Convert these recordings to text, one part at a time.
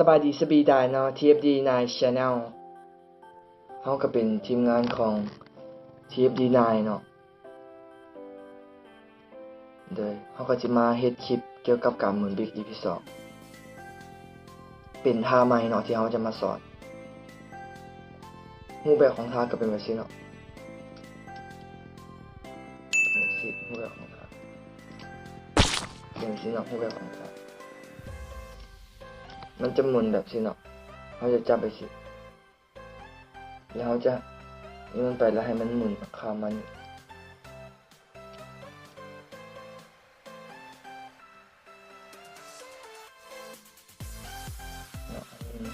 สบายดีสบีได้เนาะ TFD9 Channel เฮาก็เป็นทีมงานของ TFD9 เนาะโดยเฮาก็สิมาเฮ็ดคลิปเกี่ยวกับการหมุนบิ๊ก EP 2เป็นท่าใหม่เนาะที่เฮาจะมาสอนรูปแบบของท่าก็เป็นแบบนี้เนาะรูปแบบของท่าเป็นแบบนี้เนาะรูปแบบของท่ามันจะหมุนแบบนี้เนาะเฮาจะจับไปสิแล้วเฮาจะนี่มันไปแล้วให้มันหมุนข้ามมัน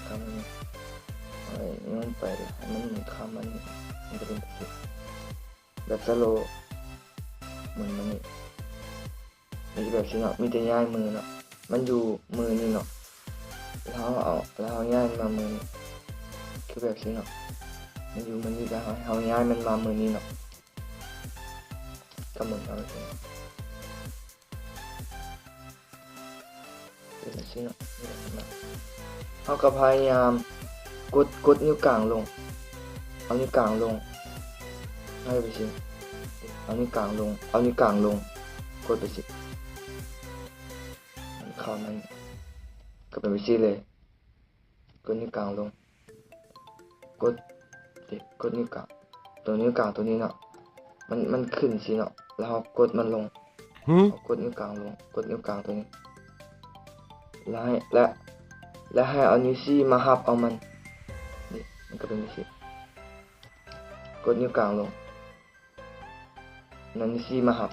ข้ามมันมันไปแล้วให้มันหมุนข้ามมันมันจะเป็นแบบสโลว์หมุนมันนี่แบบนี้เนาะมีแต่ย้ายมือเนาะมันอยู่มือนี่เนาะแล้วย้ายมามือคือแบบนี้เนาะมันอยู่มือนี่แล้วเฮาย้ายมันมามือนี่เนาะก็หมุนเอาไปเป็นแบบนี้เนาะเฮาก็พยายามกดนิ้วกลางลงเอานิ้วกลางลงให้ไปสิเอานิ้วกลางลงกดไปสิเข้ามันก็เป็นไปสิเลยกดนิ้วกลางลงกดนิ้วกลางตัวนิ้วกลางตัวนี้เนาะมันขึ้นสิเนาะแล้วเรากดมันลงกดนิ้วกลางลงกดนิ้วกลางตัวนี้แล้วให้เอานิ้วชี้มาหับเอามันนี่มันก็เป็นแบบนี้กดนิ้วกลางลงนั่นนิ้วชี้มาหับ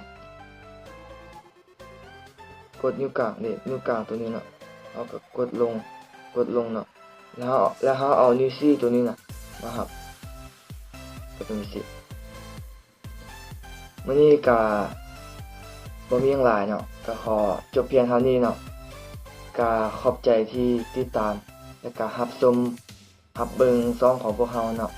กดนิ้วกลางนี่นิ้วกลางตัวนี้เนาะเอาก็กดลงเนาะแล้วเขาเอานิ้วชี้ตัวนี้น่ะมาหับก็เป็นแบบนี้มื้อนี้ก็บ่มีหยังหลายเนาะก็ขอจบเพียงเท่านี้เนาะก็ขอบใจที่ติดตามและก็รับชมรับเบิ่งช่องของพวกเราเนาะ